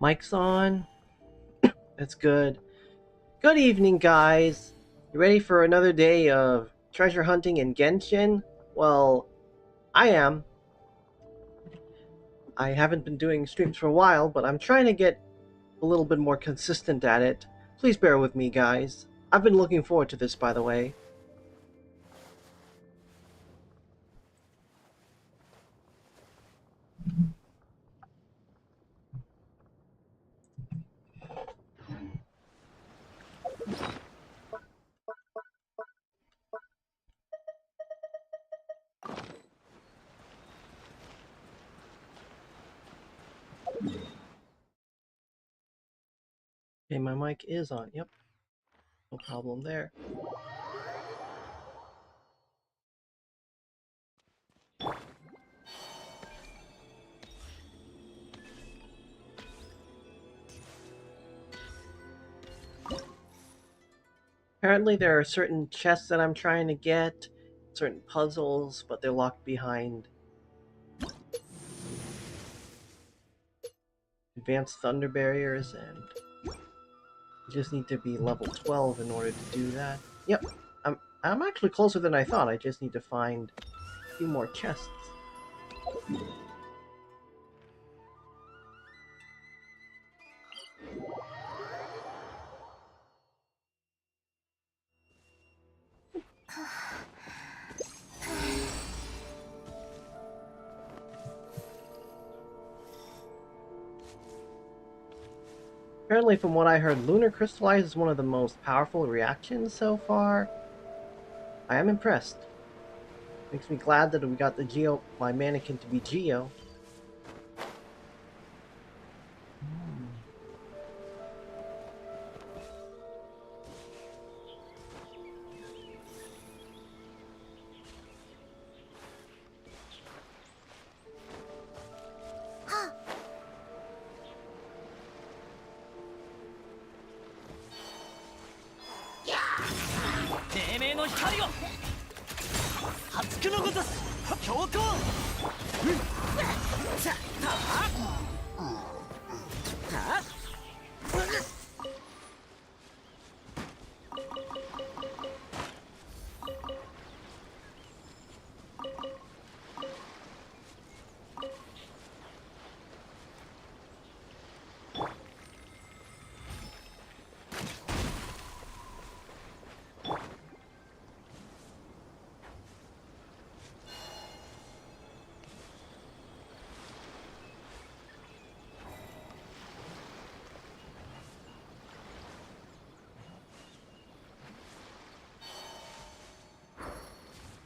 Mic's on. That's good. Good evening, guys. You ready for another day of treasure hunting in Genshin? Well, I am. I haven't been doing streams for a while, but I'm trying to get a little bit more consistent at it. Please bear with me, guys. I've been looking forward to this, by the way. Okay, my mic is on. Yep, no problem there. Apparently there are certain chests that I'm trying to get, certain puzzles, but they're locked behind advanced thunder barriers, and you just need to be level 12 in order to do that. Yep, I'm actually closer than I thought. I just need to find a few more chests. Apparently, from what I heard, Lunar Crystallize is one of the most powerful reactions so far. I am impressed. Makes me glad that we got the Geo, my mannequin to be Geo.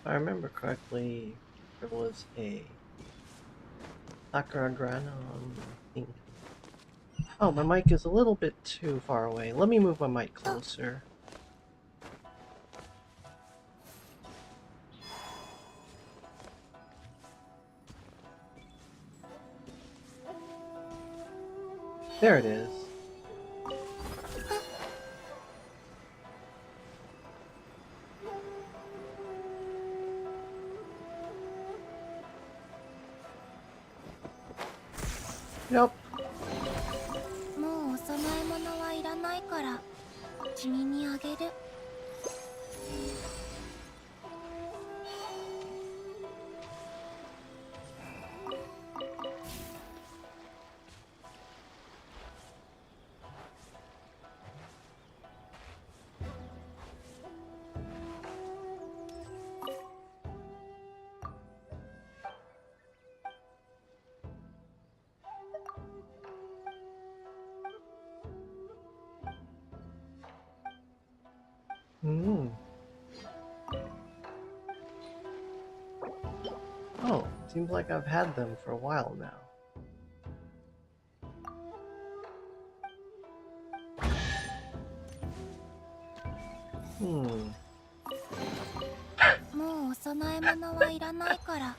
If I remember correctly, there was a Sakura Grana on the thing. Oh, my mic is a little bit too far away. Let me move my mic closer. There it is. Nope. もうお供え物はいらないから君にあげる。Oh, seems like I've had them for a while now. Hmm. もうお供え物はいらないから。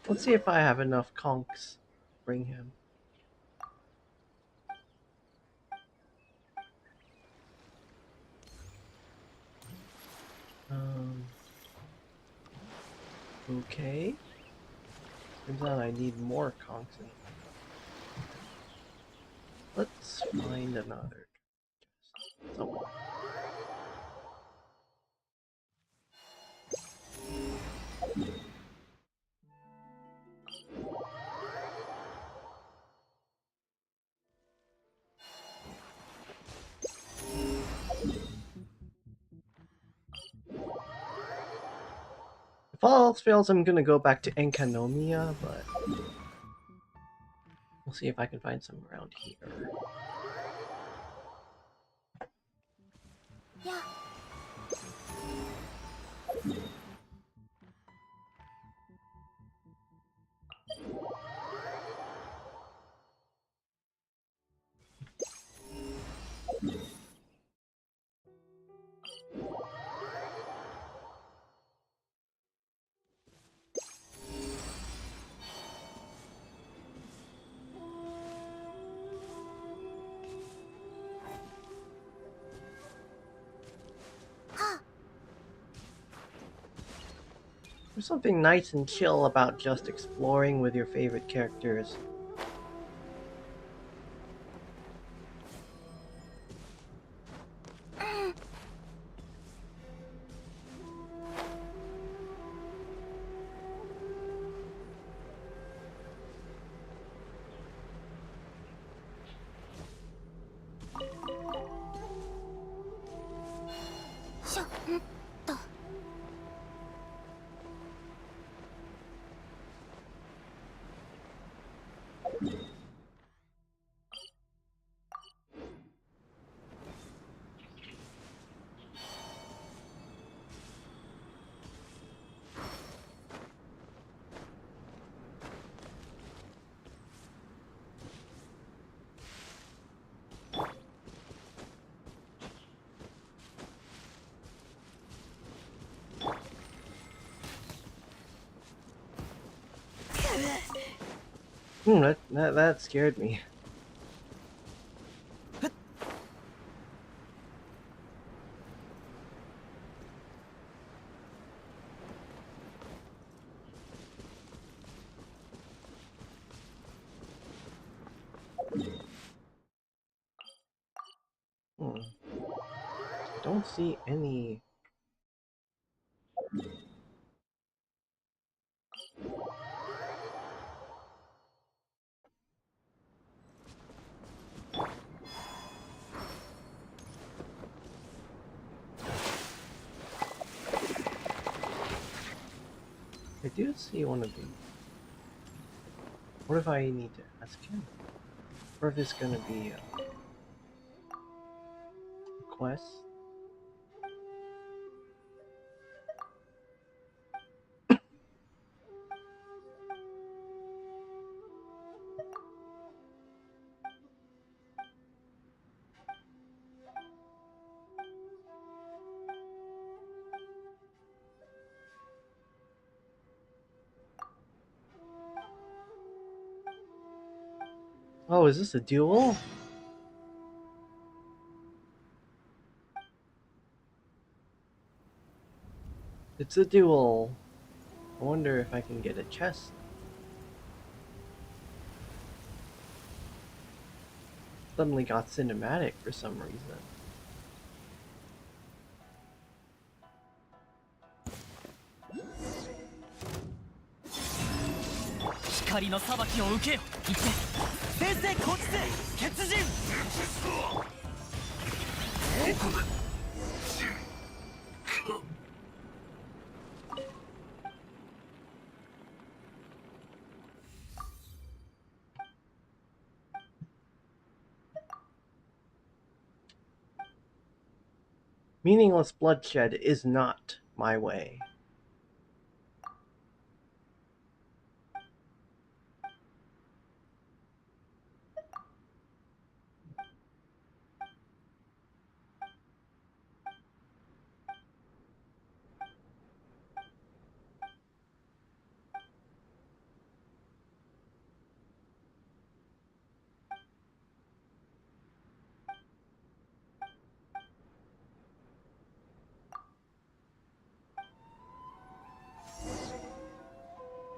Let's see if I have enough conchs to bring him. Okay. Turns out I need more conchs. Let's find another. Somewhere. If all else fails, I'm gonna go back to Enkanomiya, but we'll see if I can find some around here. Yeah. There's something nice and chill about just exploring with your favorite characters. That scared me. I don't see any. I do see one of these. What if I need to ask him? Or if it's gonna be a quest? Oh, is this a duel? It's a duel. I wonder if I can get a chest. Suddenly got cinematic for some reason. 光の裁きを受けよ。行って先生こっちで血人。 Meaningless bloodshed is not my way.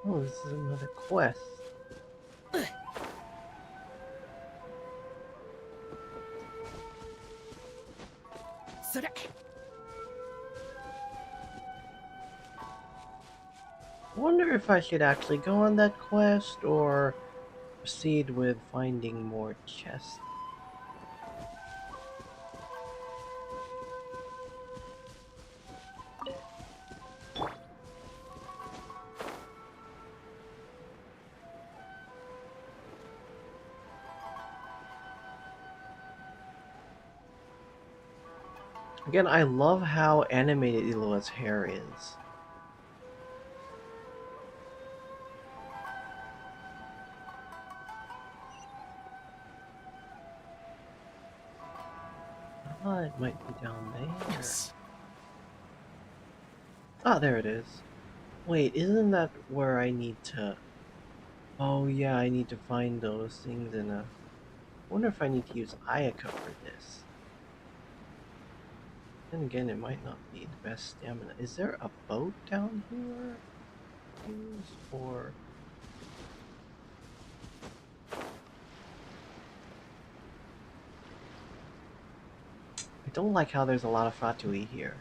Oh, this is another quest. I wonder if I should actually go on that quest or proceed with finding more chests. Again, I love how animated Eloa's hair is. Ah, it might be down there. Ah, there it is. Wait, isn't that where I need to... Oh yeah, I need to find those things in a... I wonder if I need to use Ayaka for this. Then again, it might not be the best stamina. Is there a boat down here? Use or... I don't like how there's a lot of Fatui here.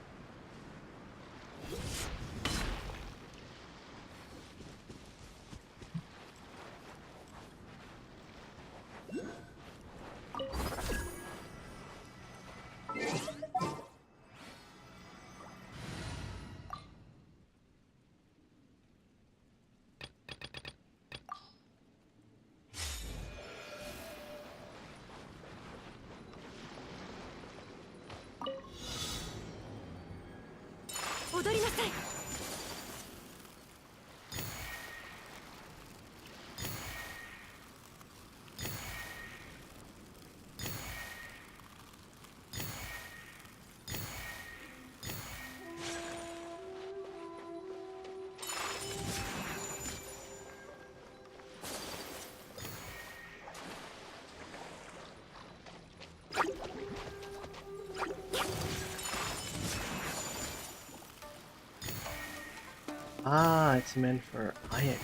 Ah, it's meant for Ayaka.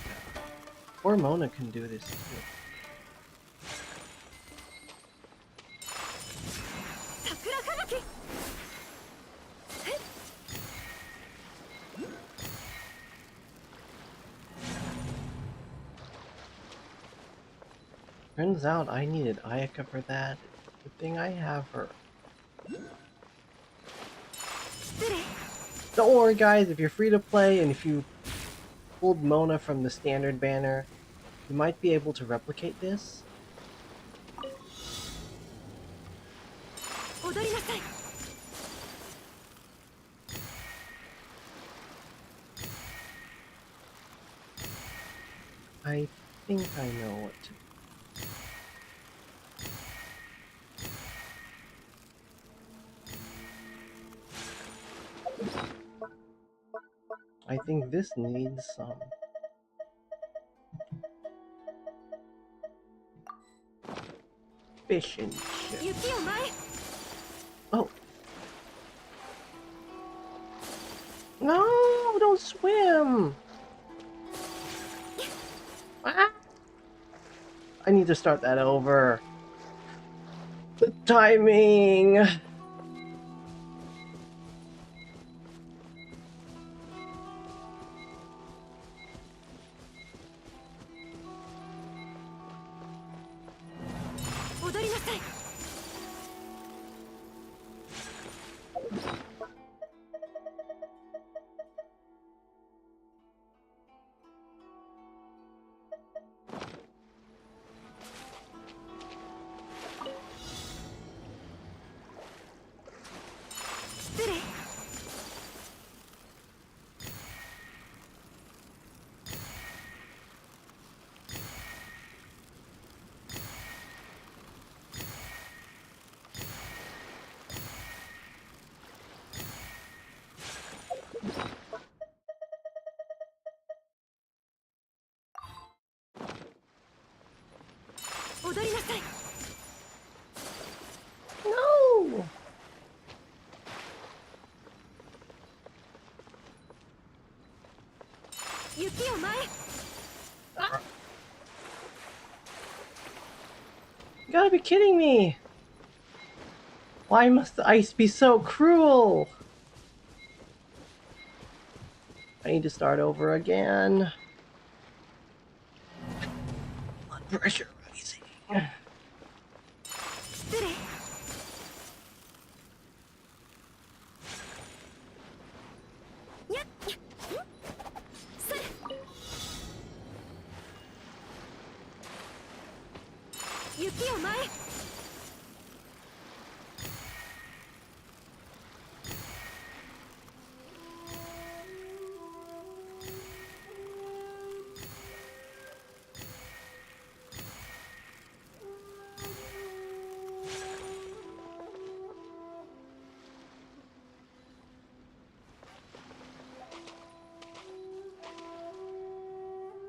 Or Mona can do this too. Turns out I needed Ayaka for that. Good thing I have her. Don't worry guys, if you're free to play and if you pulled Mona from the standard banner, you might be able to replicate this. I think I know what to do. I think this needs some fish and chips. Oh. No, don't swim! Ah! I need to start that over. The timing! No! Ah. You gotta be kidding me! Why must the ice be so cruel? I need to start over again. Blood pressure rising.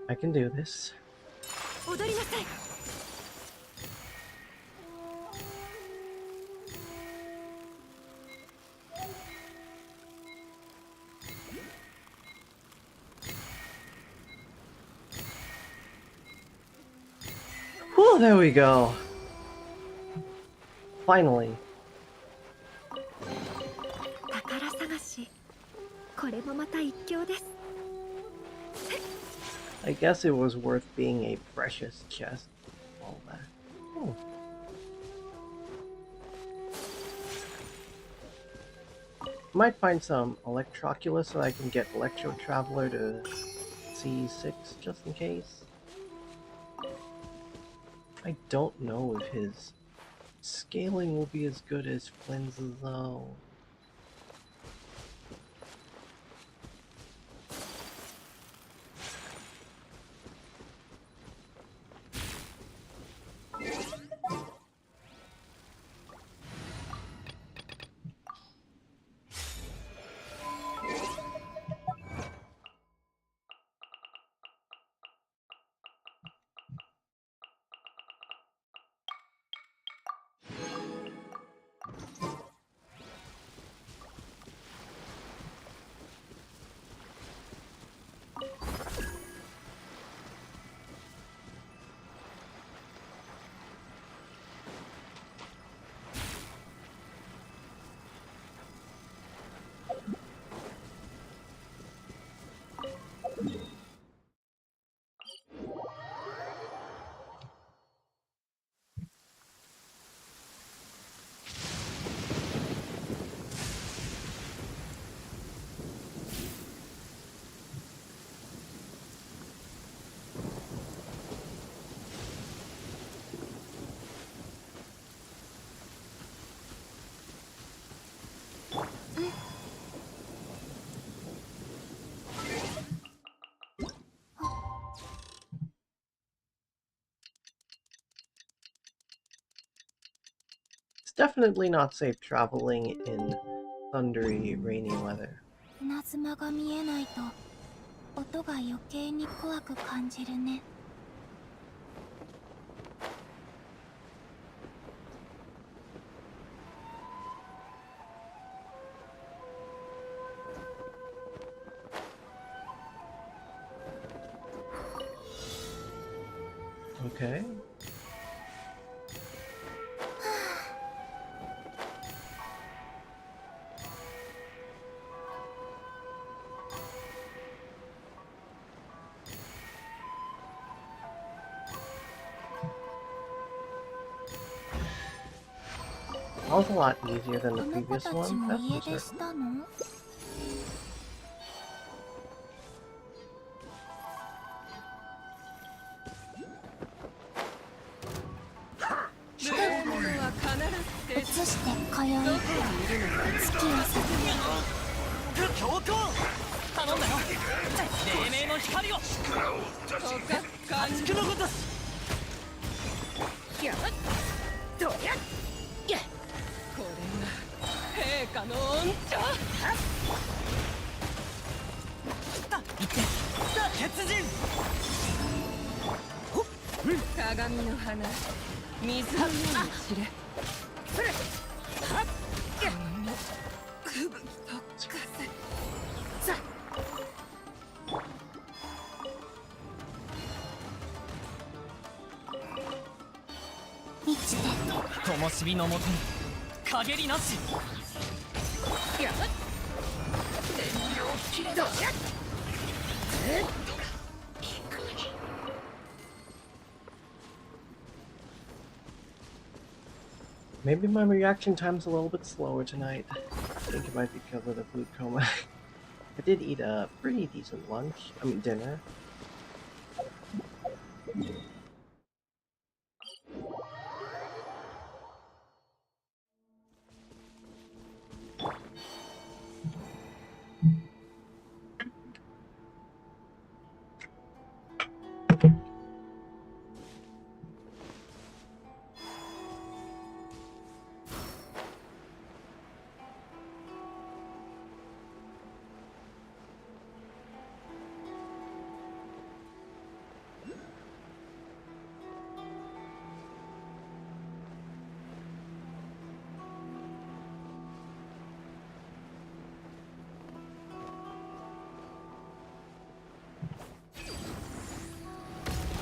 I can do this. Whew, there we go. Finally. I guess it was worth being a precious chest. All that. Oh. Might find some Electroculus so I can get Electro Traveler to C6 just in case. I don't know if his scaling will be as good as Flynn's though. definitely not safe traveling in thundery, rainy weather. 稲妻が見えないと音が余計に怖く感じるね。Okay. That was a lot easier than the この子 previous たち one, も that's 家 for 出 certain. したの？人移して今宵月をさ強行頼んだよ。黎明の光を熱くのことす。やっどやっやっこれが陛下の恩寵。行って鉄人。鏡の花水のように散れ。鏡の吹雪と風。さ満ちて灯火のもとに陰りなし。やっ燃料切れどやっMaybe my reaction time's a little bit slower tonight. I think it might be because of the food coma. I did eat a pretty decent lunch. I mean dinner.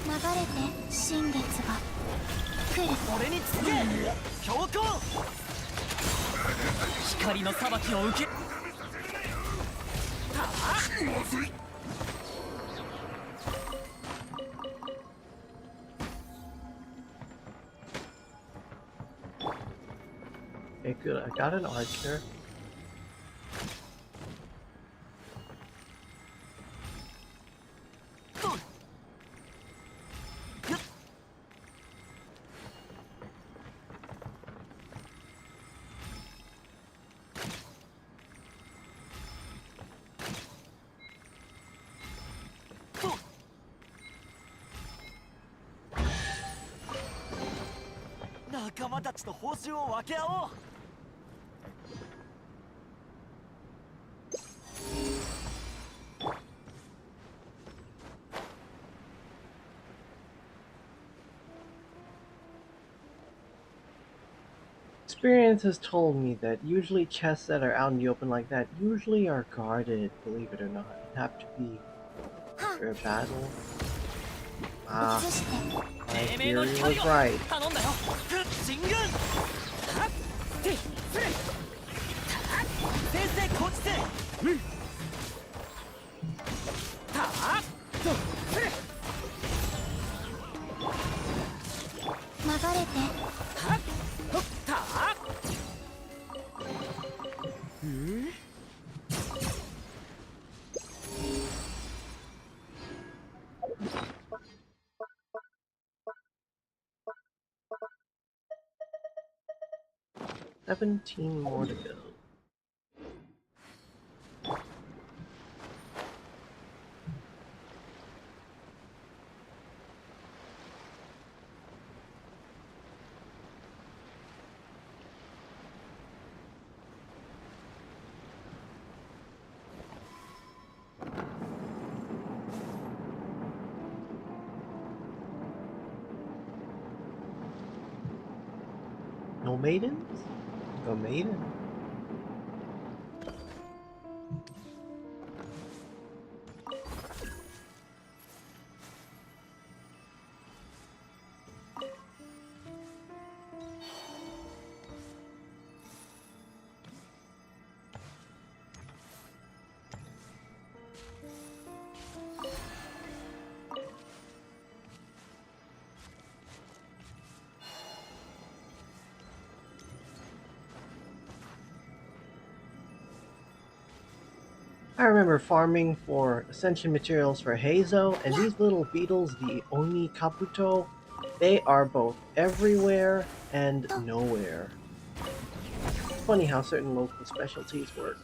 流れて新月が来る。俺につけ強行光の裁きを受け。Okay, good. I got an archer. Now 仲間たちと報酬を分け合おう。Experience has told me that usually chests that are out in the open like that usually are guarded, believe it or not. They have to be for a battle. Ah, my theory was right. 頼んだよ。進軍。先生こっちせ。流れて 17 more to go. No maidens? Go maiden? I remember farming for ascension materials for Heizo, and these little beetles, the Oni Kabuto, they are both everywhere and nowhere. Funny how certain local specialties work.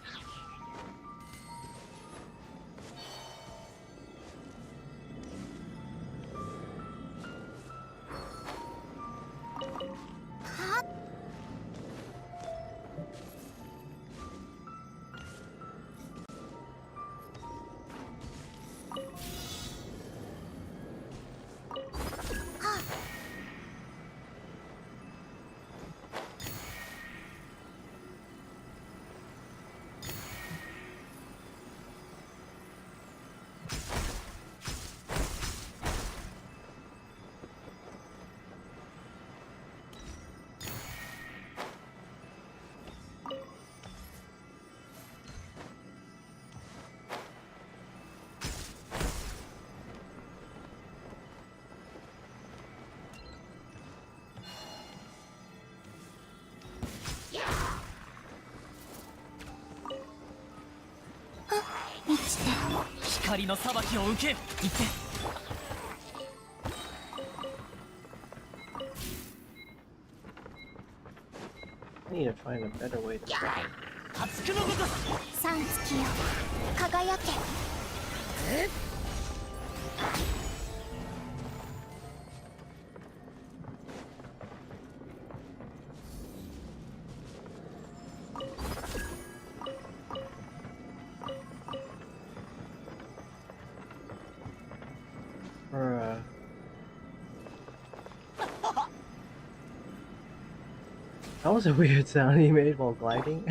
I need to find a better way to fight. 三月よ輝け。That was a weird sound he made while gliding.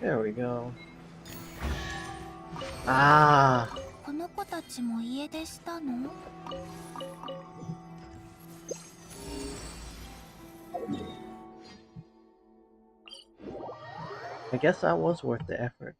There we go. Ah! この子たちも家出したの？ I guess that was worth the effort.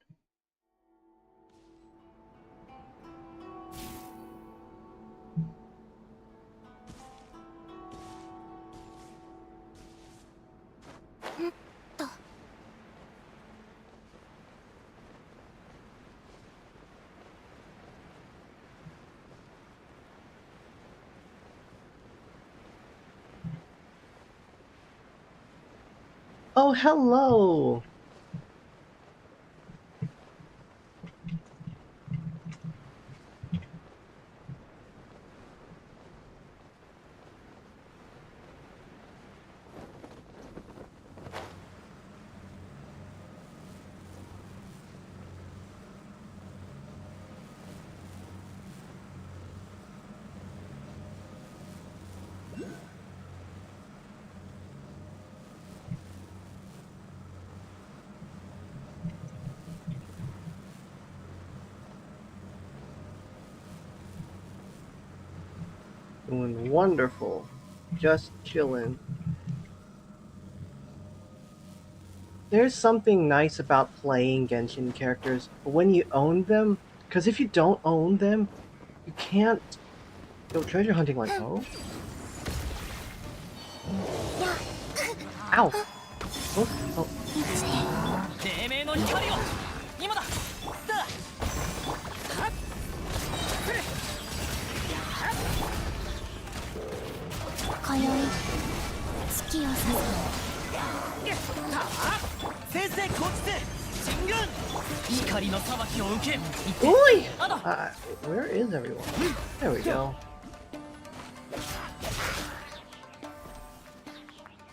Oh, hello! Doing wonderful. Just chilling. There's something nice about playing Genshin characters, but when you own them, because if you don't own them, you can't go treasure hunting like, oh? Ow! Oh, oh. 黎明の光を今ださあ今宵月をさ先生こっちで進軍光の裁きを受け Oi! あだ Where is everyone? There we go.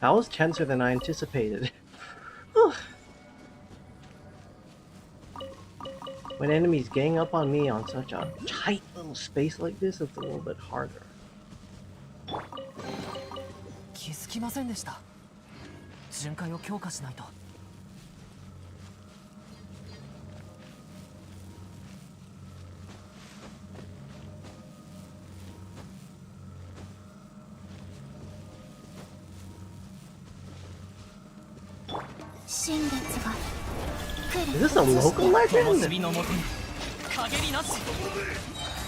That was tenser than I anticipated. When enemies gang up on me on such a tight little space like this, it's a little bit harder. 気づきませんでした巡回を強化しないと 新月が来 Is る this a local 灯 legend? 火のもとに陰りなし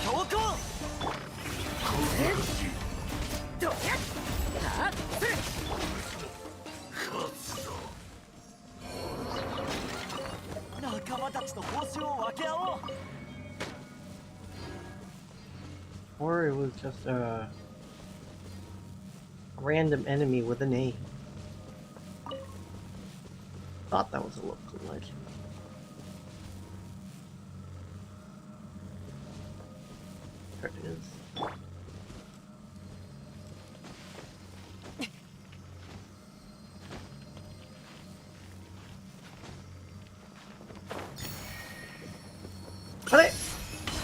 強行仲間たちと報酬を分け合おう Or it was just a random enemy with a name. Thought that was a local legend. There it is.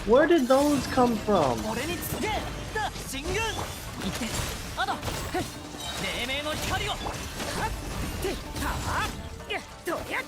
Where did those come from? 俺につけだ進軍行ってあだ黎明の光をはってはあやっとやっ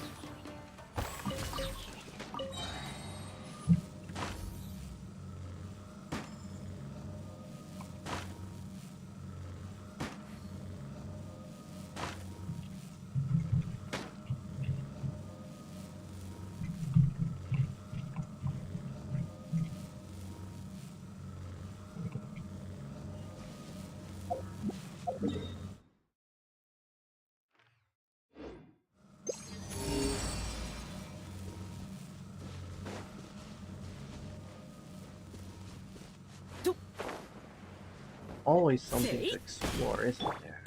Always something to explore, isn't there?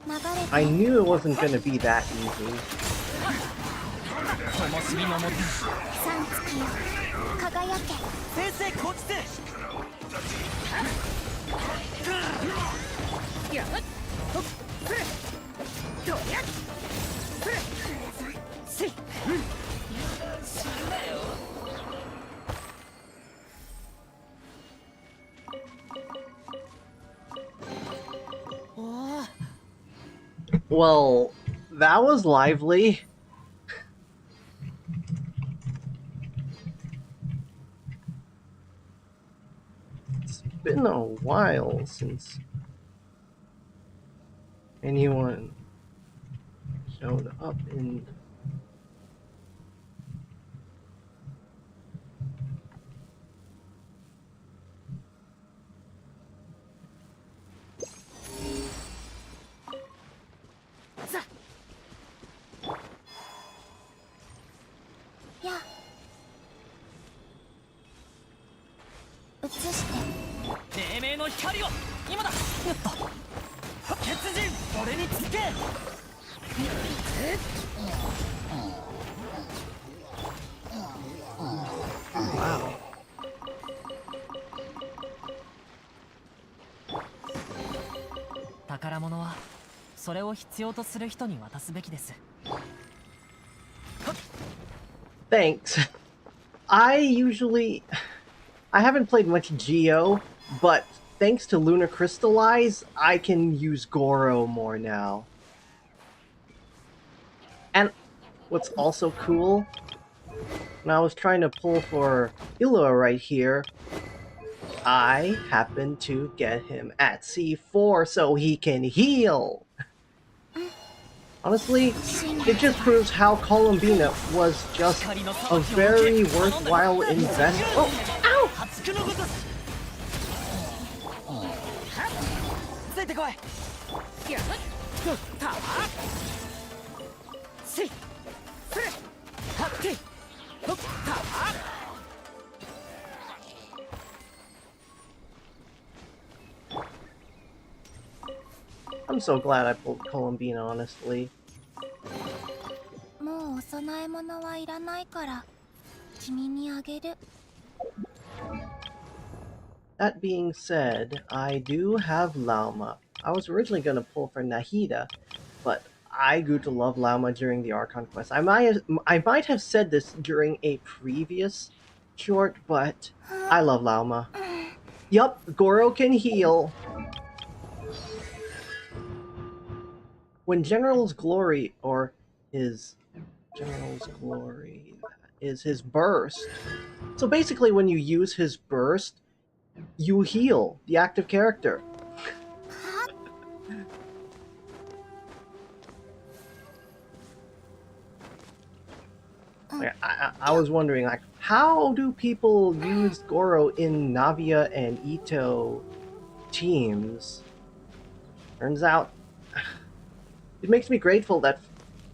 流れ I knew it wasn't gonna be that easy. 灯火のもとに三月よ輝け先生こっちでやっほっふっとやっふっせいおー Well, that was lively. It's been a while since anyone showed up inや映して黎明の光を今だやった鉄人俺につけ Wow. 宝物はそれを必要とする人に渡すべきです。 Thanks. I haven't played much Geo, but thanks to Lunar Crystallize, I can use Goro more now. And what's also cool, when I was trying to pull for Illua right here, I happened to get him at C4 so he can heal. Honestly, it just proves how Columbina was just a very worthwhile investment. Oh, ow! ついてこい。やったせいそれはってほった I'm so glad I pulled Columbina, honestly. もうお供え物はいらないから君にあげる。 That being said, I do have Lauma. I was originally going to pull for Nahida, but I grew to love Lauma during the Archon quest. I might have said this during a previous short, but I love Lauma. Yup, Goro can heal. When General's Glory, or his General's Glory, is his burst. So basically when you use his burst, you heal the active character. Like, I was wondering, like, how do people use Goro in Navia and Ito teams? Turns out, it makes me grateful that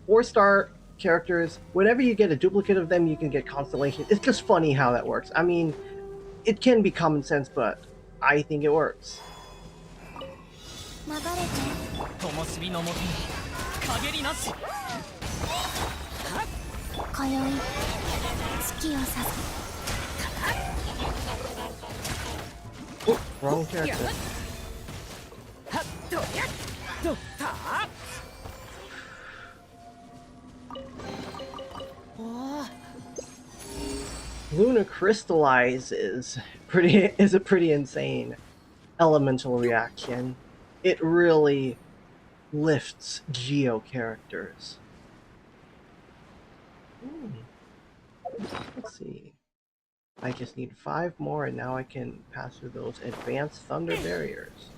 4-star characters, whenever you get a duplicate of them, you can get Constellation. It's just funny how that works. I mean, it can be common sense, but I think it works. 流れて灯火のもとに陰りなし。今宵月を指す。 Oh, wrong character. はっとやっとったおー Lunar Crystallize is a pretty insane elemental reaction. It really lifts Geo characters. Let's see. I just need 5 more and now I can pass through those advanced thunder barriers.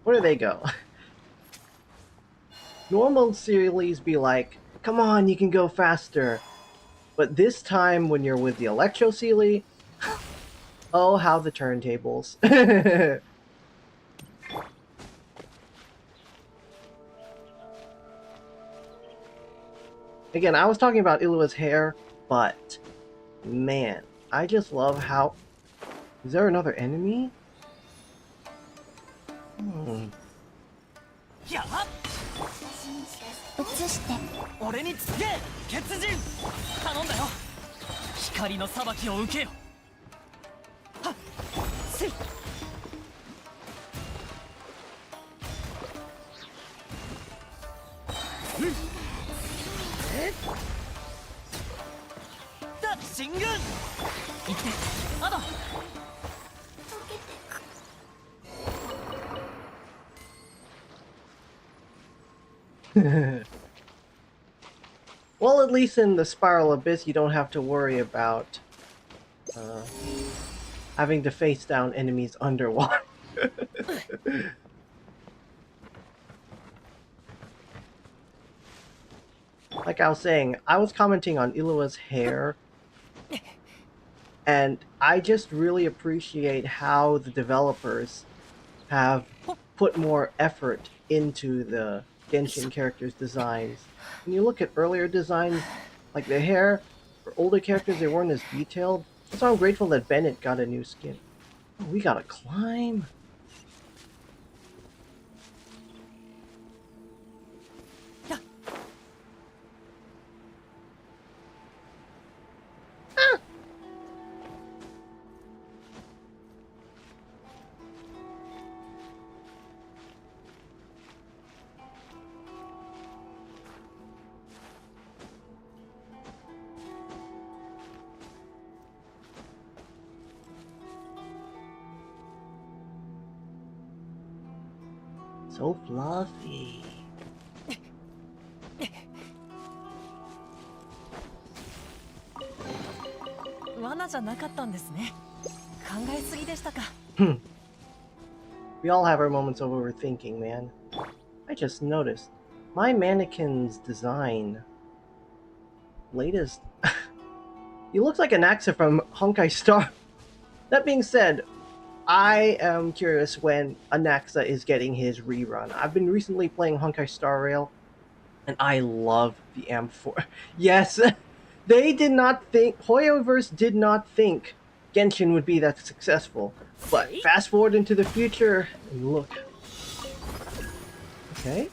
Where do they go? Normal series be like, come on, you can go faster. But this time, when you're with the Electro Sealy, oh, how the turntables. Again, I was talking about Illua's hair, but man, I just love how... Is there another enemy?やっ移して俺につけ血人頼んだよ光の裁きを受けよはっせいだ進軍行ってアド Well, at least in the Spiral Abyss, you don't have to worry about having to face down enemies underwater. Like I was saying, I was commenting on Illua's hair, and I just really appreciate how the developers have put more effort into the Genshin characters' designs. When you look at earlier designs, like the hair, for older characters, they weren't as detailed. That's why I'm grateful that Bennett got a new skin. Oh, we gotta climb. So fluffy. 罠じゃなかったんですね。考えすぎでしたか。We all have our moments of overthinking, man. I just noticed. My mannequin's design. Latest. He looks like an actor from Honkai Star. That being said, I am curious when Anaxa is getting his rerun. I've been recently playing Honkai Star Rail, and I love the M4. Yes, they did not think, Hoyoverse did not think Genshin would be that successful. But fast forward into the future, and look. Okay.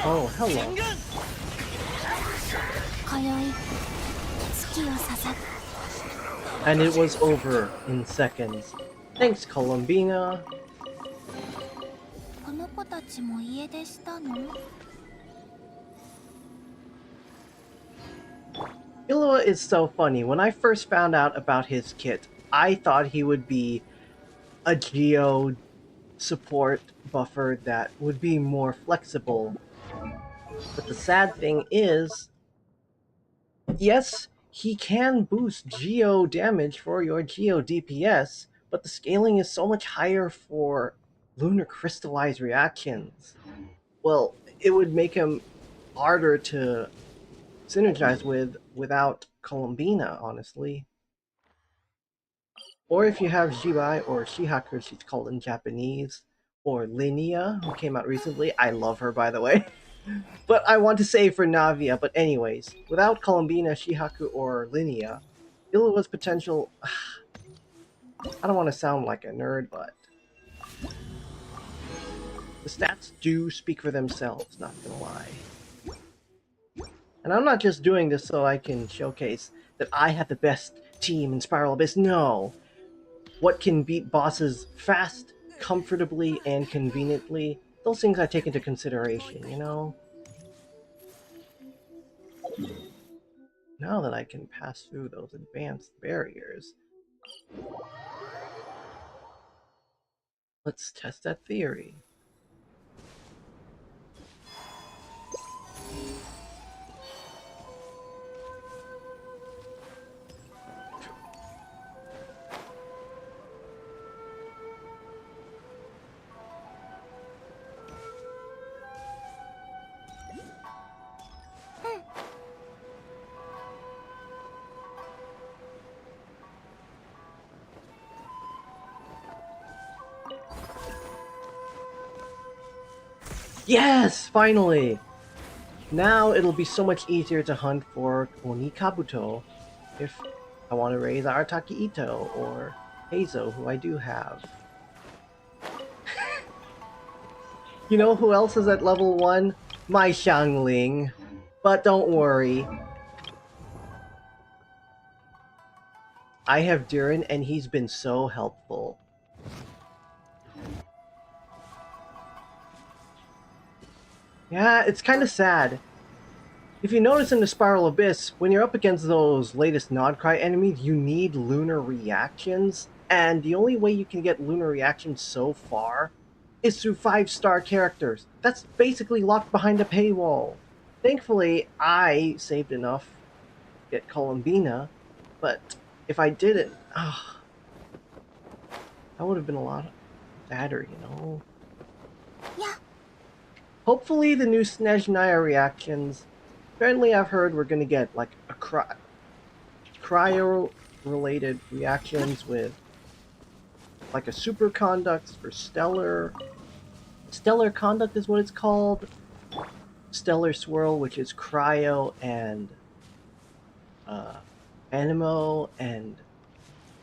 Oh, hello. And it was over in seconds. Thanks, Columbina. この子たちも家出したの? Killua is so funny. When I first found out about his kit, I thought he would be a Geo support buffer that would be more flexible. But the sad thing is, yes, he can boost Geo damage for your Geo DPS, but the scaling is so much higher for lunar crystallized reactions. Well, it would make him harder to synergize with without Columbina, honestly. Or if you have Jibai or Shihaku, she's called in Japanese, or Linnea, who came out recently. I love her, by the way. But I want to save for Navia. But anyways, without Columbina, Shihaku, or Linnea, Illua's potential... I don't want to sound like a nerd, but... the stats do speak for themselves, not gonna lie. And I'm not just doing this so I can showcase that I have the best team in Spiral Abyss. No! What can beat bosses fast, comfortably, and conveniently, those things I take into consideration, you know? Now that I can pass through those advanced barriers, let's test that theory. Yes! Finally! Now it'll be so much easier to hunt for Oni Kabuto if I want to raise Arataki Ito or Heizo, who I do have. You know who else is at level 1? My Xiangling. But don't worry. I have Durin and he's been so helpful. Yeah, it's kind of sad. If you notice in the Spiral Abyss, when you're up against those latest Nodcry enemies, you need lunar reactions. And the only way you can get lunar reactions so far is through 5-star characters. That's basically locked behind a paywall. Thankfully, I saved enough to get Columbina, but if I didn't, that would have been a lot sadder, you know? Yeah. Hopefully the new Snezhnaya reactions, apparently I've heard we're gonna get like a cryo-related reactions with like a superconduct for stellar conduct is what it's called, stellar swirl, which is cryo and animo, and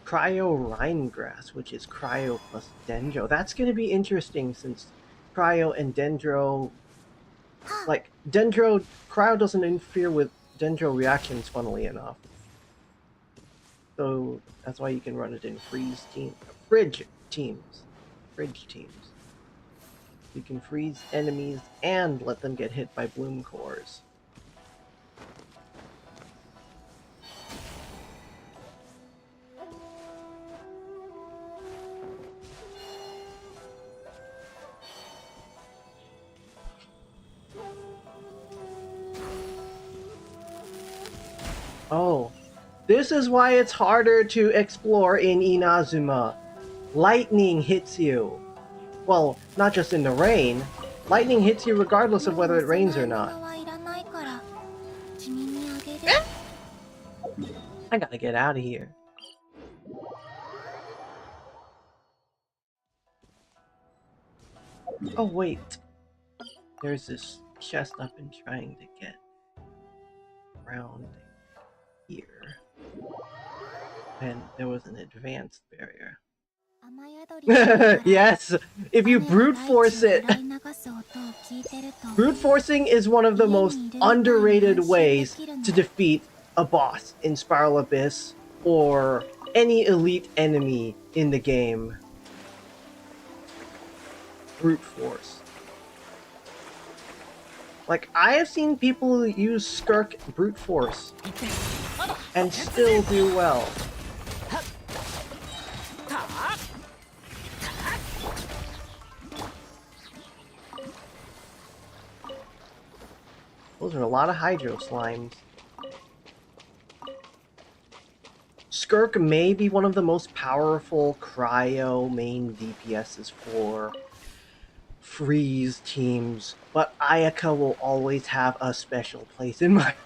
cryo rhinegrass, which is cryo plus dendro. That's going to be interesting since cryo and dendro, like cryo doesn't interfere with dendro reactions, funnily enough. So that's why you can run it in fridge teams. You can freeze enemies and let them get hit by bloom cores. Oh, this is why it's harder to explore in Inazuma. Lightning hits you. Well, not just in the rain. Lightning hits you regardless of whether it rains or not. I gotta get out of here. Oh wait. There's this chest I've been trying to get around here. And there was an advanced barrier. Yes! If you brute force it! Brute forcing is one of the most underrated ways to defeat a boss in Spiral Abyss or any elite enemy in the game. Brute force. Like, I have seen people use Skirk brute force and still do well. Those are a lot of Hydro Slimes. Skirk may be one of the most powerful cryo main DPSs for freeze teams, but Ayaka will always have a special place in my heart.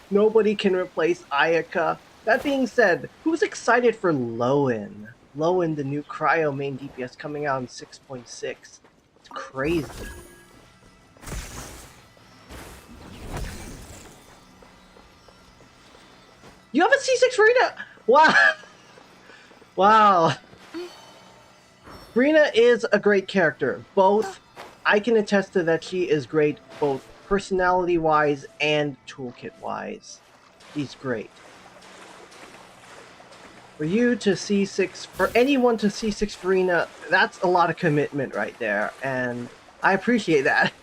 Nobody can replace Ayaka. That being said, who's excited for Lowen? Lowen, the new cryo main DPS coming out in 6.6. It's crazy. You have a C6 Rina! Wow! Wow. Rina is a great character. Both, I can attest to that she is great, both personality-wise and toolkit-wise. She's great. For you to C6, for anyone to C6 Rina, that's a lot of commitment right there, and I appreciate that.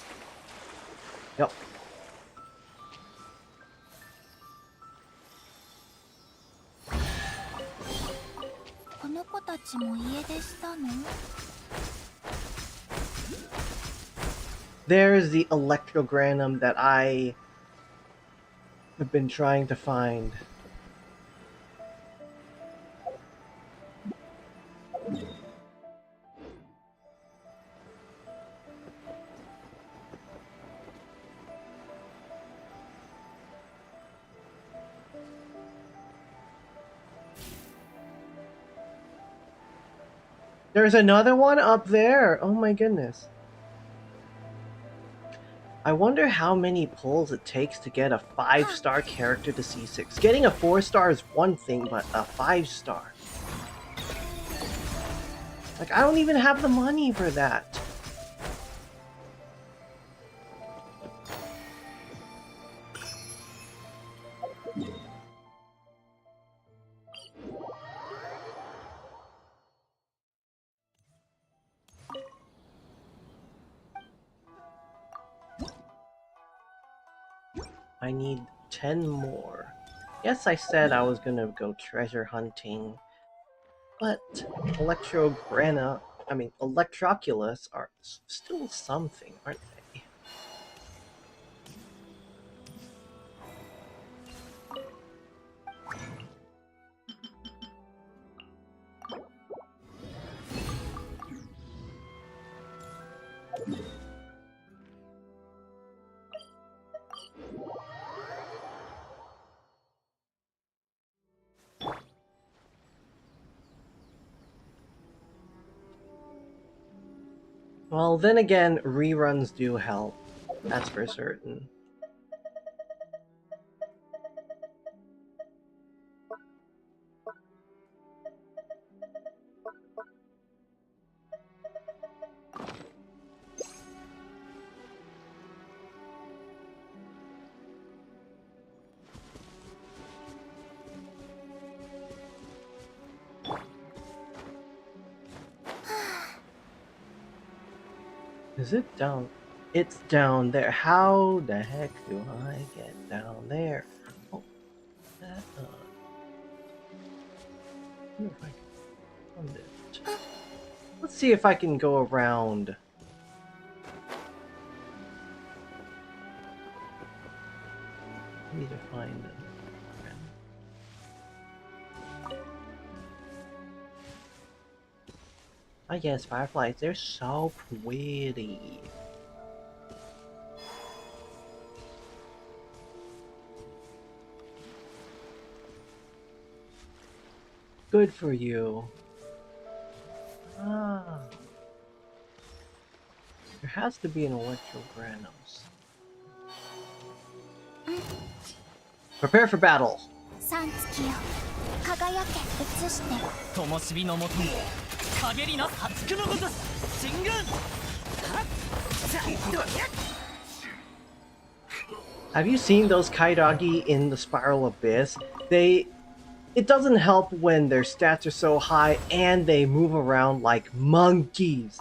Yep. There's the Electrogranum that I have been trying to find. There's another one up there! Oh my goodness. I wonder how many pulls it takes to get a 5-star character to C6. Getting a 4-star is one thing, but a 5-star. Like, I don't even have the money for that. I need 10 more. Yes, I said I was gonna go treasure hunting But Electroculus are still something, aren't they? Well, then again, reruns do help. That's for certain. Is it down? It's down there. How the heck do I get down there? Oh, that, I wonder if I can find it. Let's see if I can go around. I need to find them. Oh yes, fireflies, they're so pretty. Good for you. Ah. There has to be an Electrogranos. Prepare for battle! さん月よ輝け映して 灯火のもとに陰りな発くのごとす進軍はっさっとやっ Have you seen those Kaidagi in the Spiral Abyss? It doesn't help when their stats are so high and they move around like monkeys.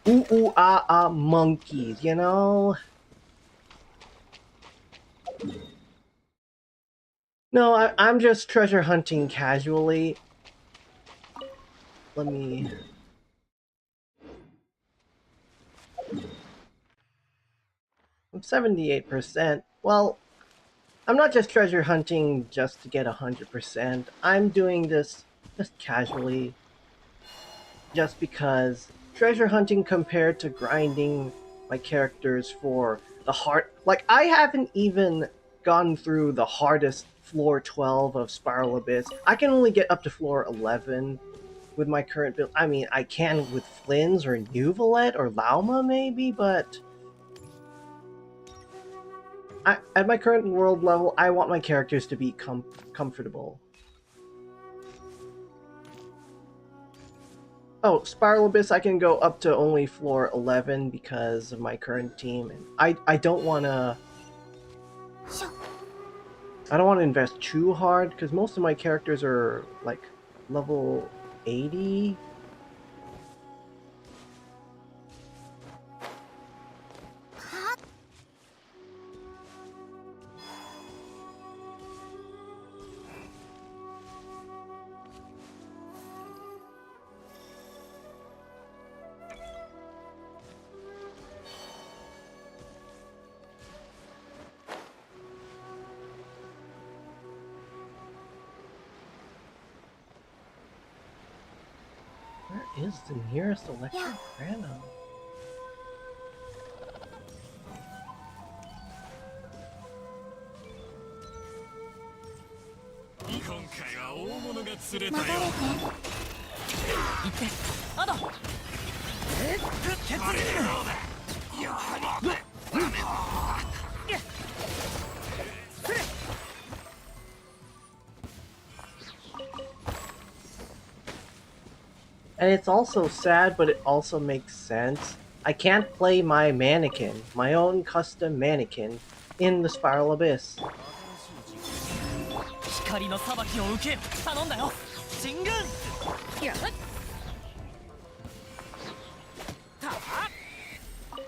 Ooh ooh ah ah monkeys, you know? No, I'm just treasure hunting casually. Let me... I'm 78%. Well, I'm not just treasure hunting just to get 100%. I'm doing this just casually. Just because treasure hunting compared to grinding my characters for the hard... Like, I haven't even gone through the hardest floor 12 of Spiral Abyss. I can only get up to floor 11 with my current build. I mean, I can with Flynn's or Nuvalet or Lauma maybe, but... at my current world level, I want my characters to be comfortable. Oh, Spiral Abyss, I can go up to only floor 11 because of my current team. And I don't want to... I don't want to invest too hard because most of my characters are like level 80. Where is the nearest Electrogranos? And it's also sad, but it also makes sense. I can't play my mannequin, my own custom mannequin, in the Spiral Abyss. 光の裁きを受け頼んだよ進軍やっ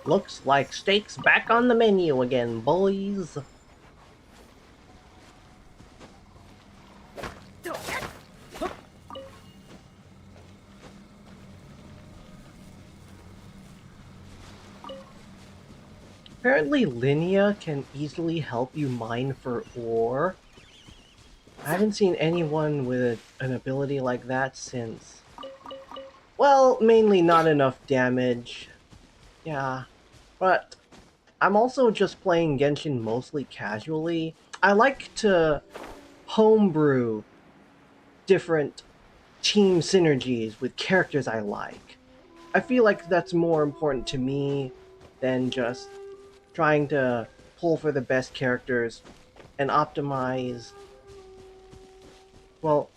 Looks like steaks back on the menu again, boys. Apparently Linnea can easily help you mine for ore. I haven't seen anyone with an ability like that since... Well, mainly not enough damage. Yeah, but I'm also just playing Genshin mostly casually. I like to homebrew different team synergies with characters I like. I feel like that's more important to me than just trying to pull for the best characters and optimize. Well,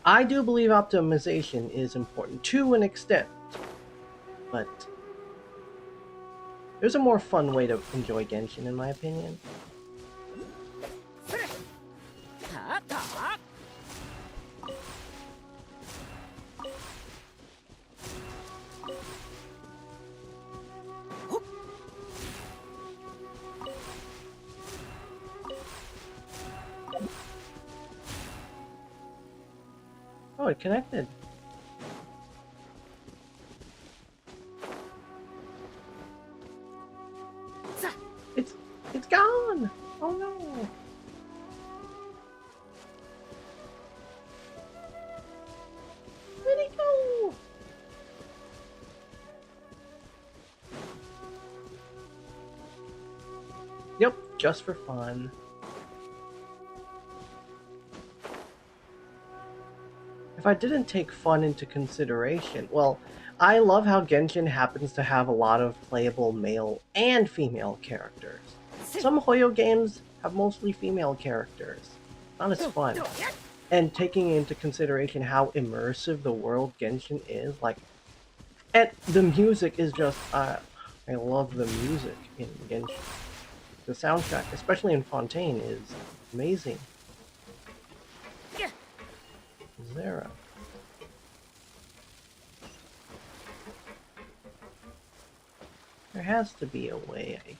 I do believe optimization is important to an extent, but there's a more fun way to enjoy Genshin, in my opinion. Oh, it connected. It's gone! Oh no! Where'd it go? Yep, just for fun. If I didn't take fun into consideration, well, I love how Genshin happens to have a lot of playable male and female characters. Some Hoyo games have mostly female characters. Not as fun. And taking into consideration how immersive the world Genshin is, like, and the music is just, I love the music in Genshin. The soundtrack, especially in Fontaine, is amazing. Zera. There has to be a way I can...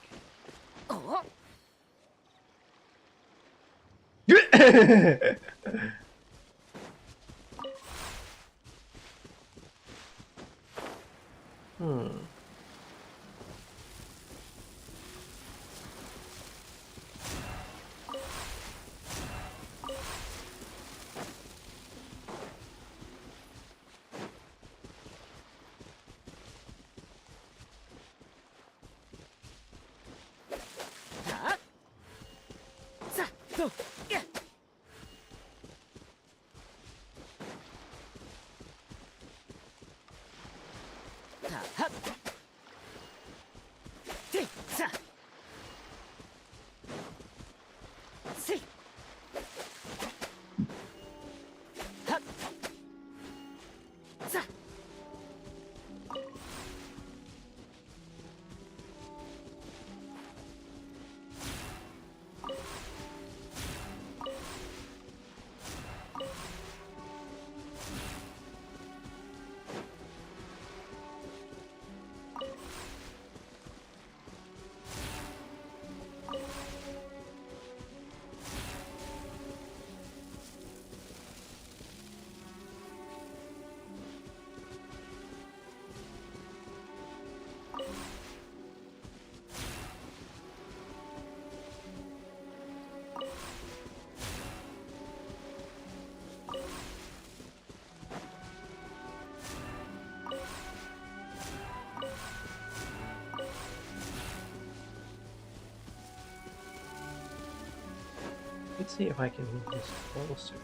Let's see if I can move this closer.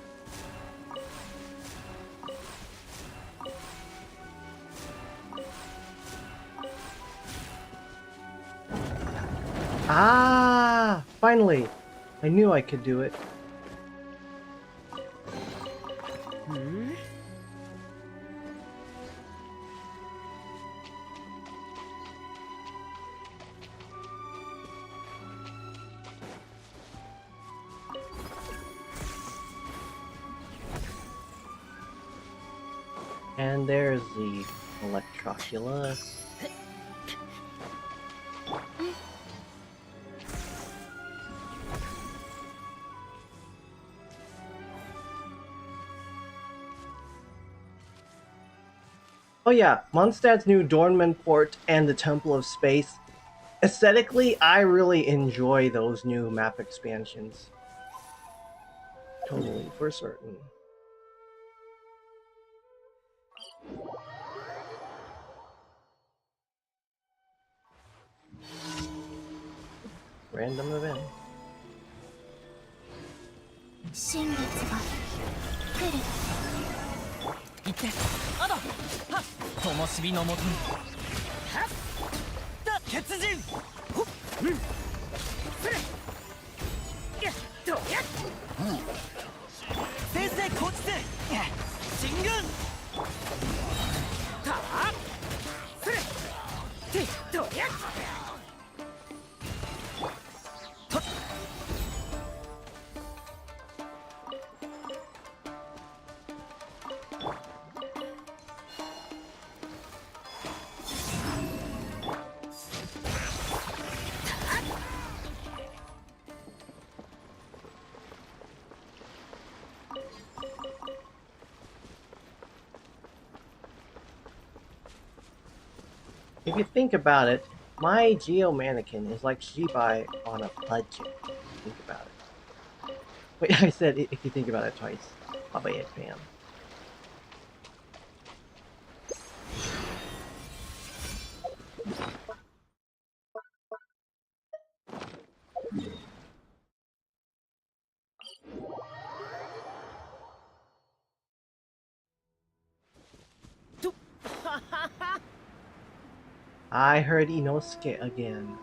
Ah! Finally! I knew I could do it. And there's the Electroculus. Oh yeah, Mondstadt's new Dornman port and the Temple of Space Aesthetically, I really enjoy those new map expansions. Totally, for certain. Random event. 新月が来る。行ってアドはっ灯火のもとにはっだ血人ほっうんそれやっとやっ先生こっちで進軍たあそれてっとやっとっ If you think about it, my Geo mannequin is like Shibai on a budget. Think about it. Wait, I said if you think about it twice. I'll buy it, Pam. I heard Inosuke again.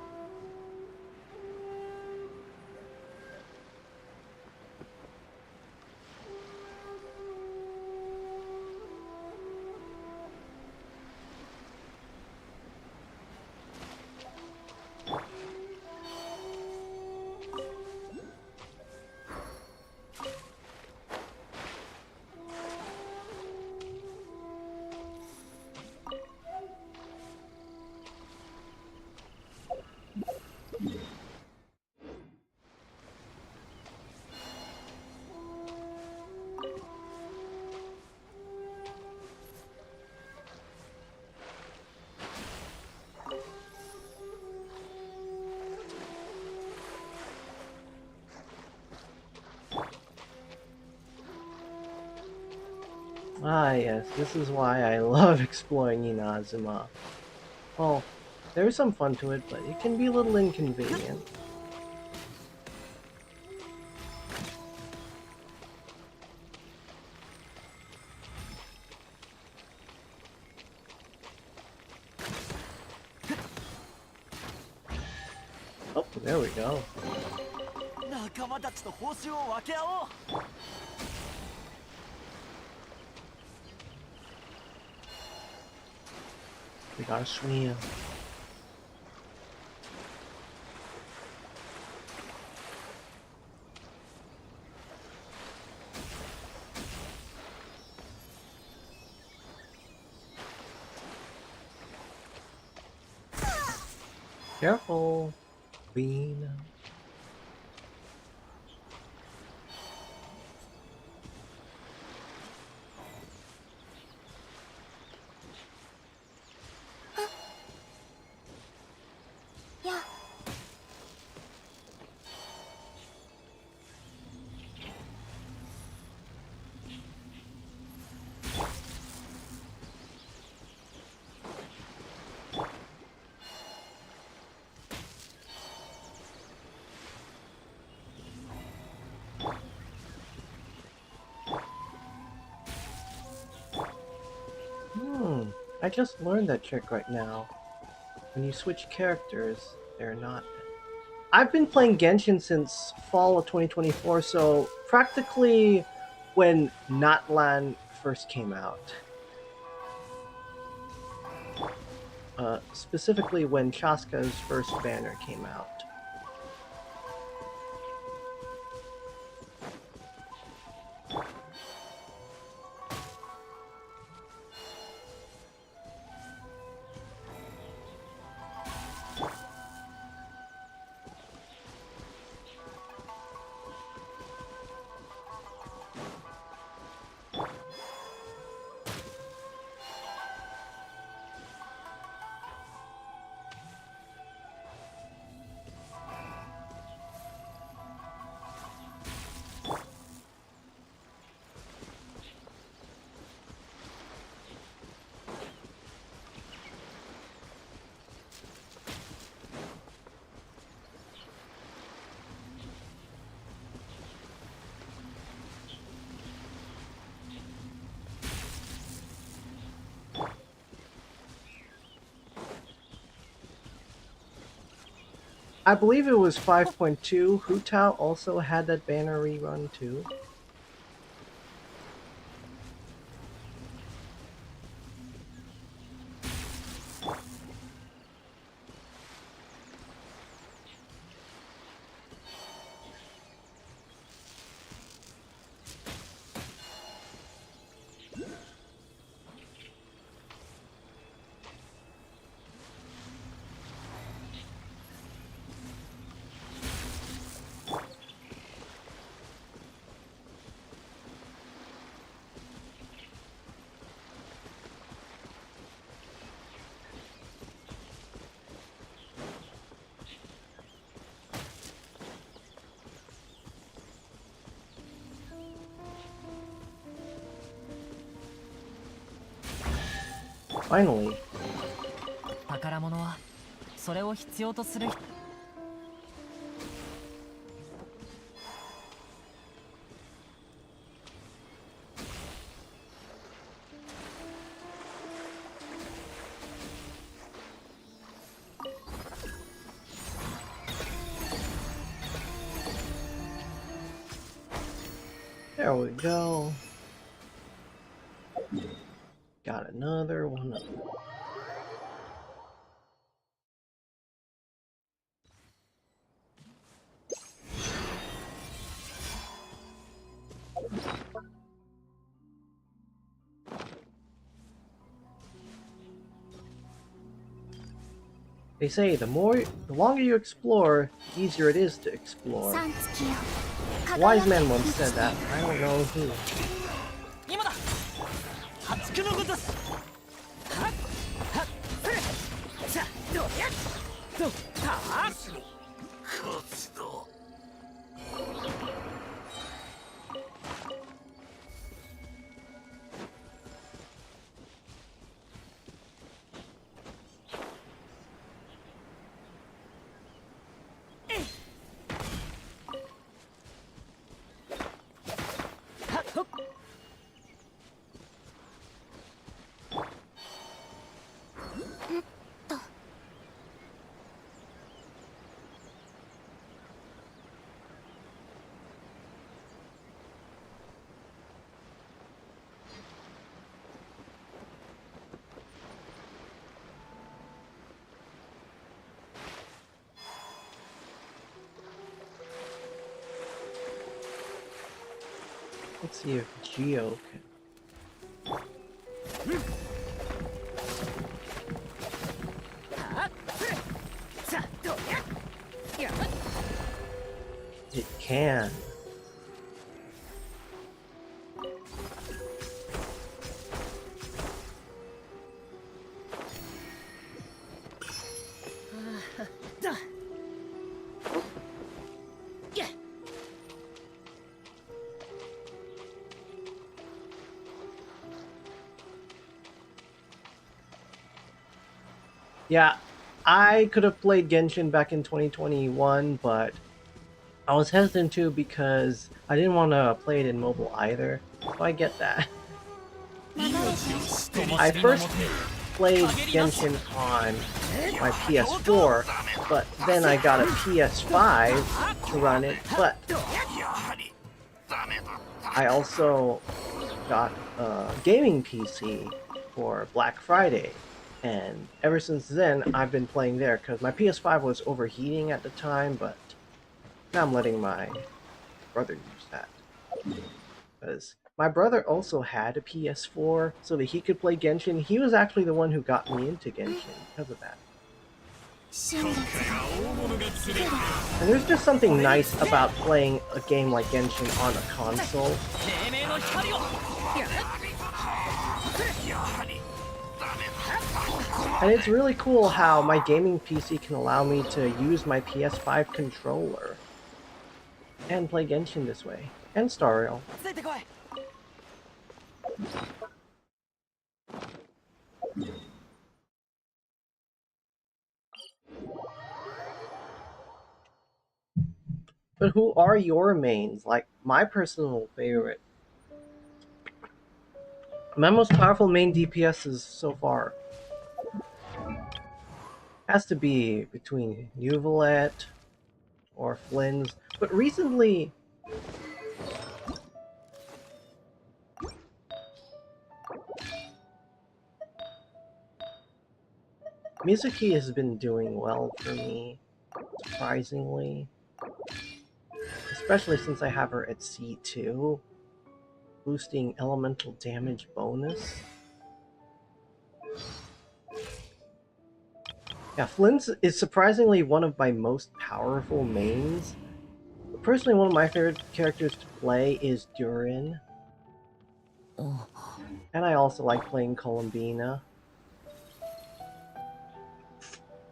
Ah yes, this is why I love exploring Inazuma. Well, there's some fun to it, but it can be a little inconvenient. Oh, there we go. 仲間たちと報酬を分け合おう We gotta swim. Careful, Bean. Yeah. I just learned that trick right now. When you switch characters, they're not... I've been playing Genshin since fall of 2024, so practically when Notland first came out. Specifically when Chaska's first banner came out. I believe it was 5.2. Hutao also had that banner rerun too. Finally. 宝物はそれを必要とする人。 There we go. Got another one of them. They say the longer you explore, the easier it is to explore. 3月よ A wise man once said that. I don't know who. 今だ。破竹のごとし。はっはっせっ。さあどうや。どうはあ。活動。 Let's see if Geo can. It can. Yeah, I could have played Genshin back in 2021, but I was hesitant to because I didn't want to play it in mobile either. So I get that. I first played Genshin on my PS4, but then I got a PS5 to run it, but I also got a gaming PC for Black Friday. And ever since then, I've been playing there because my PS5 was overheating at the time, but now I'm letting my brother use that. Because my brother also had a PS4 so that he could play Genshin. He was actually the one who got me into Genshin because of that. And there's just something nice about playing a game like Genshin on a console. And it's really cool how my gaming PC can allow me to use my PS5 controller and play Genshin this way, and Star Rail. But who are your mains? Like, my personal favorite. My most powerful main DPSs so far has to be between Neuvillette, or Flynn's. But recently, Mizuki has been doing well for me, surprisingly. Especially since I have her at C2, boosting elemental damage bonus. Yeah, Flynn's is surprisingly one of my most powerful mains. But personally, one of my favorite characters to play is Durin. And I also like playing Columbina.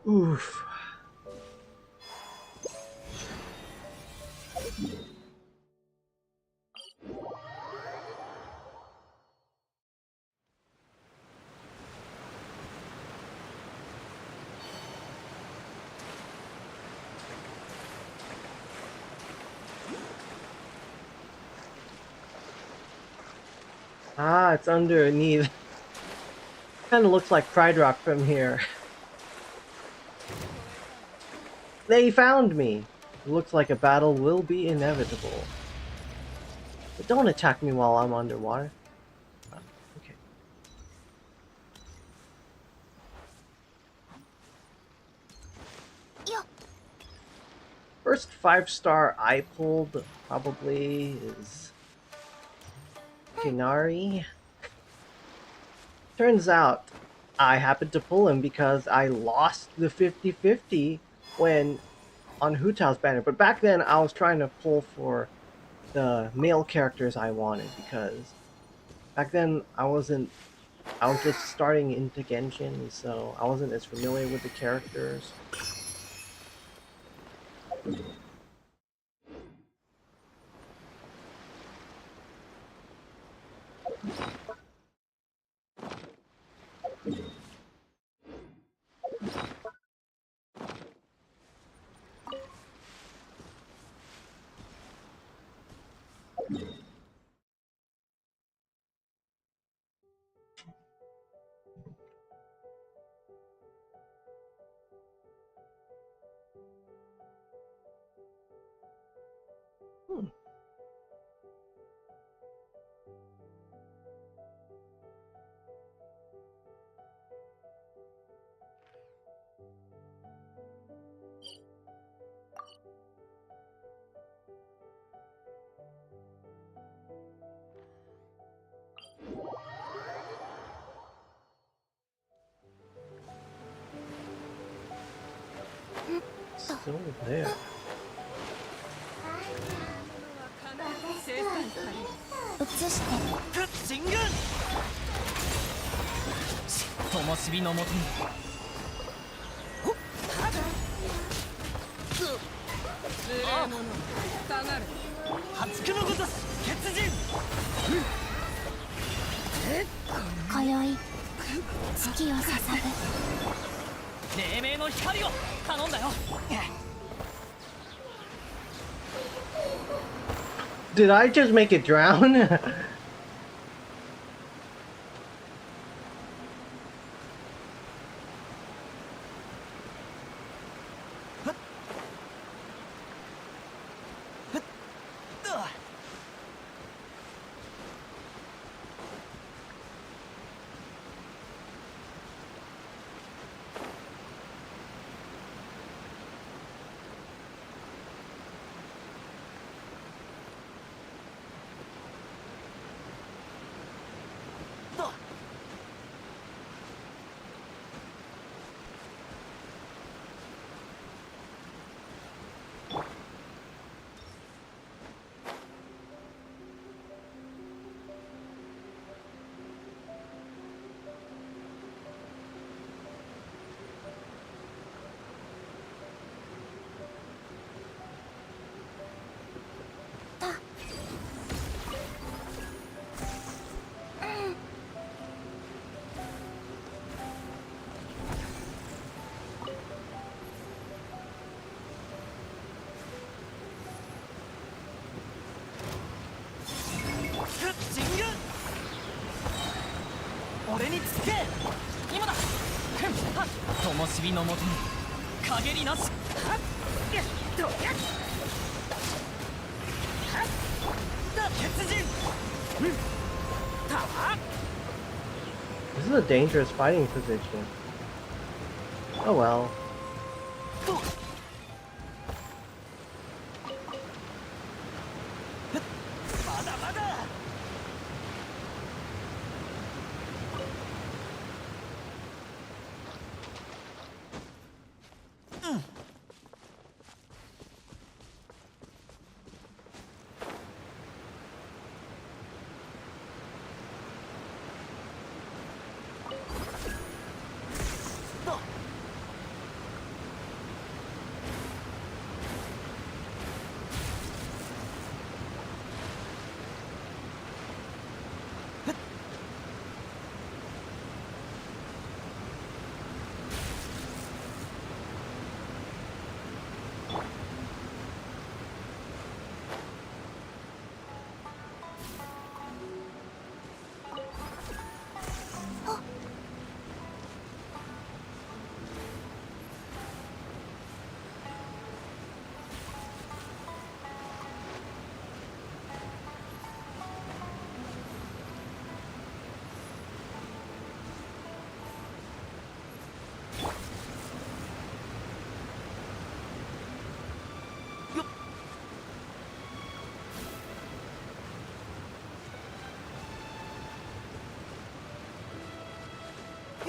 Oof. Ah, it's underneath. Kinda looks like Pride Rock from here. They found me! Looks like a battle will be inevitable. But don't attack me while I'm underwater. Oh, okay. Yo. First 5-star I pulled probably is Kinari. Turns out I happened to pull him because I lost the 50-50 when on Hu Tao's banner. But back then I was trying to pull for the male characters I wanted because back then I was just starting into Genshin, so I wasn't as familiar with the characters. Hmm. Still there. 移して進軍灯火のもとに無礼者下がる破竹のごとし血人今宵月を捧ぐ黎明の光を頼んだよ Did I just make it drown?今だ灯火のもとに陰りなしどやっはっだ鉄人たあ This is a dangerous fighting position. Oh well. まだまだ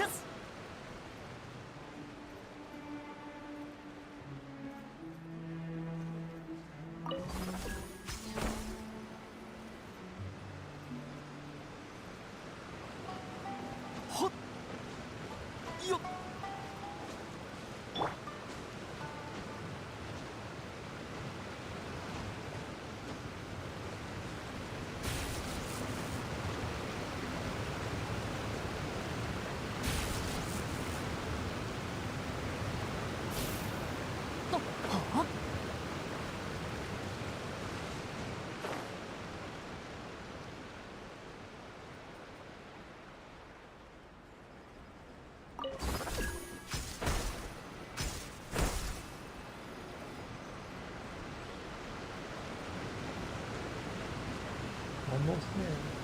よし ほっよっ Almost there.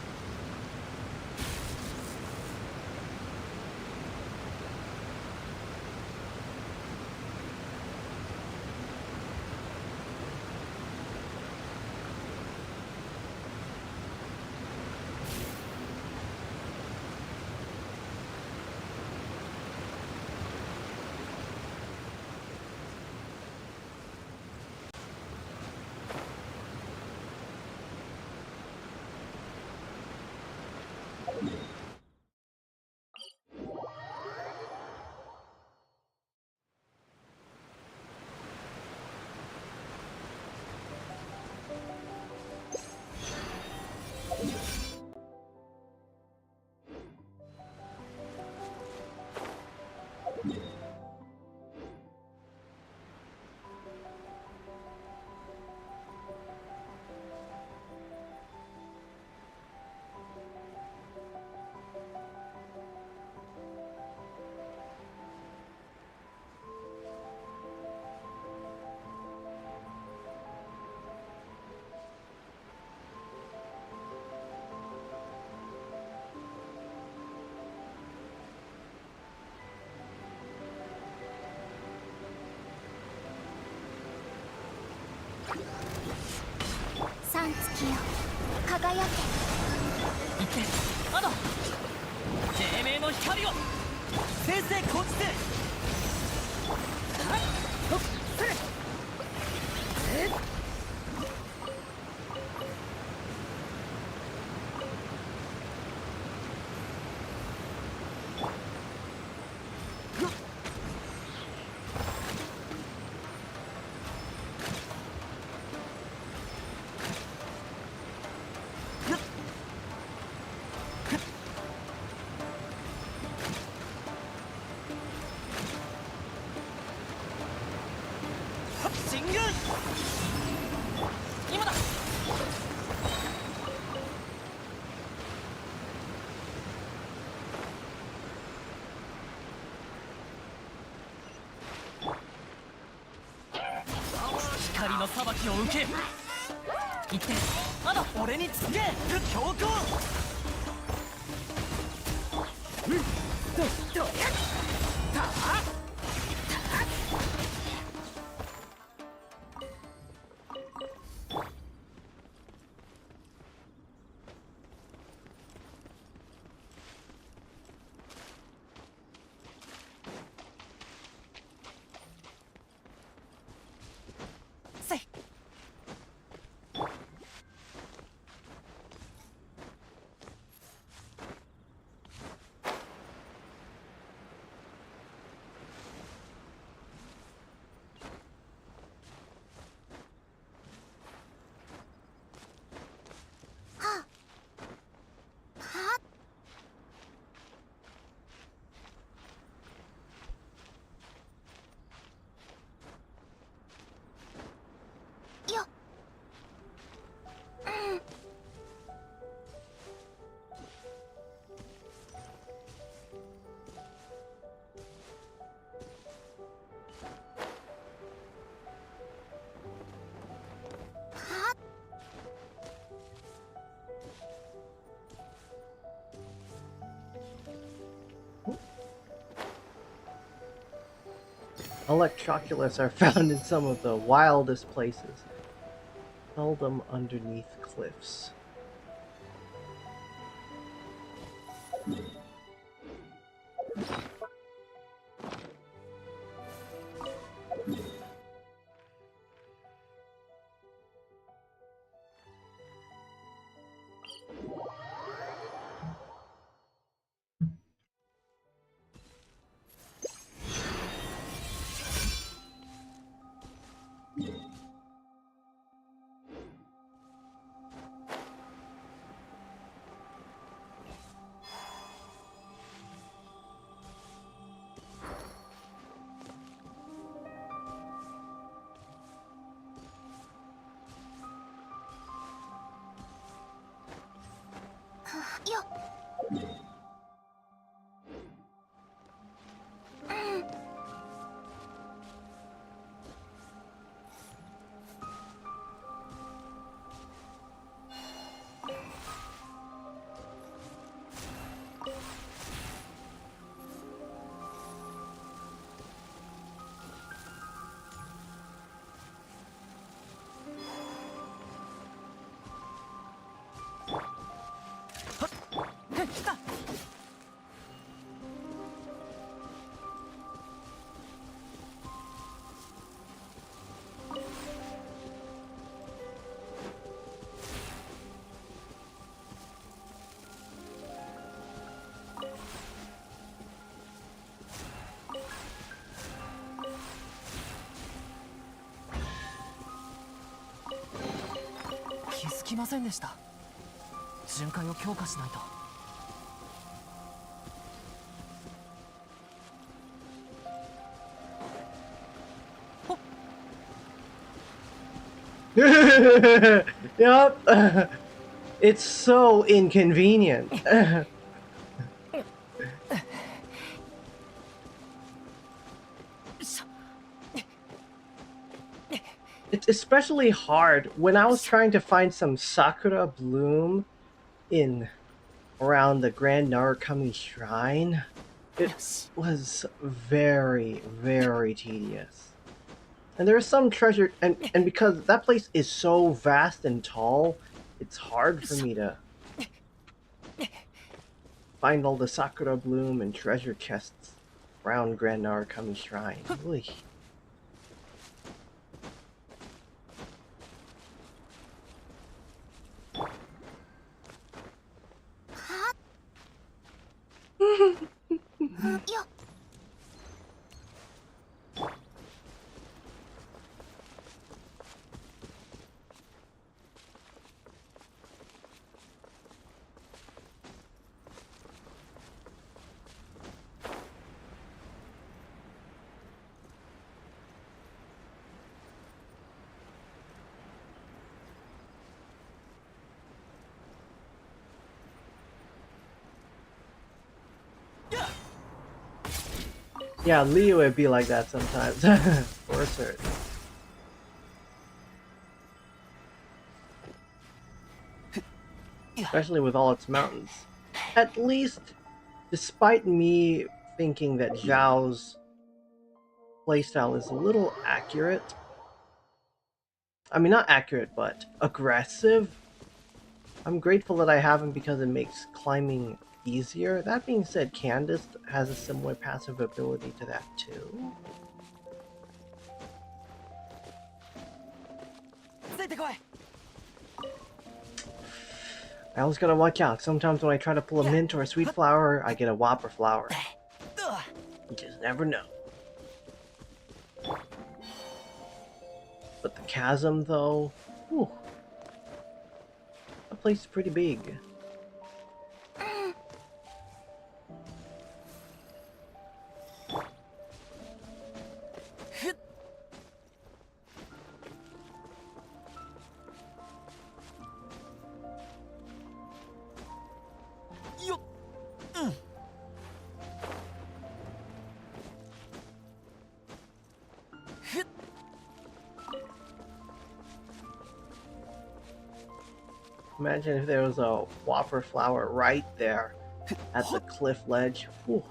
三月よ輝け。行ってアド黎明の光を先生こっちではっほっせえっ裁きを受け。言ってまだ俺につけ強行。どやたあせい。よっ。Electroculus are found in some of the wildest places, seldom underneath cliffs.気づきませんでした。巡回を強化しないと。Yep. It's so inconvenient. It's especially hard when I was trying to find some sakura bloom in around the Grand Narukami Shrine. It was very, very tedious. And there is some treasure, and because that place is so vast and tall, it's hard for me to find all the sakura bloom and treasure chests around Grand Narukami Shrine. Really. Yeah, Leo would be like that sometimes. For certain. especially with all its mountains. At least, despite me thinking that Zhao's playstyle is a little accurate. I mean, not accurate, but aggressive. I'm grateful that I have him because it makes climbing easier. That being said, Candace has a similar passive ability to that too. I always gotta watch out. Sometimes when I try to pull a mint or a sweet flower, I get a whopper flower. You just never know. But the chasm, though, whew, that place is pretty big. Imagine if there was a whopper flower right there at the cliff ledge, whew,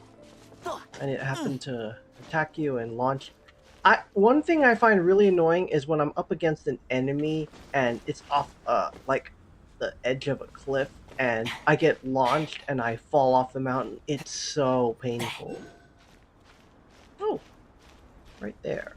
and it happened to attack you and launch. One thing I find really annoying is when I'm up against an enemy and it's off like the edge of a cliff and I get launched and I fall off the mountain. It's so painful. Oh, right there.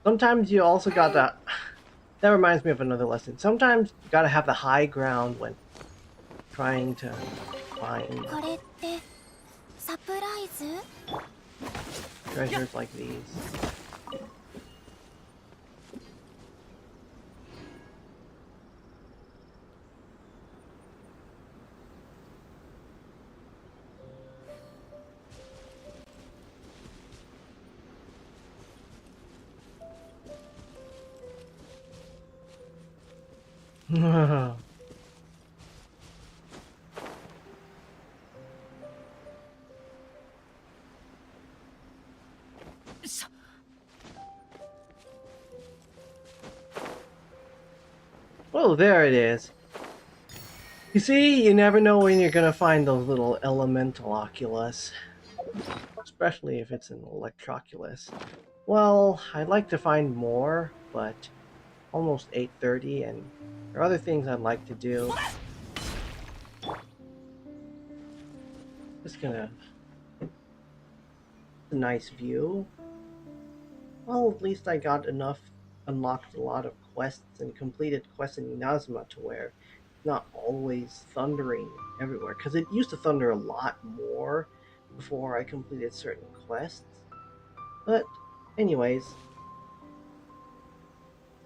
Sometimes you also gotta... That reminds me of another lesson. Sometimes you gotta have the high ground when trying to find これってサプライズ？ treasures like these. Oh, there it is. You see, you never know when you're gonna find those little elemental oculus. Especially if it's an electroculus. Well, I'd like to find more, but almost 8:30 and there are other things I'd like to do. Just gonna... a nice view. Well, at least I got enough, unlocked a lot of quests and completed quests in Inazuma to where it's not always thundering everywhere. Because it used to thunder a lot more before I completed certain quests. But anyways,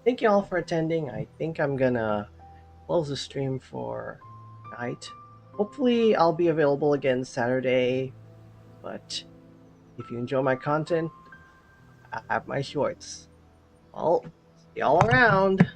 thank you all for attending. I think I'm gonna close the stream for night. Hopefully I'll be available again Saturday, but if you enjoy my content, I have my shorts. Well, see y'all around.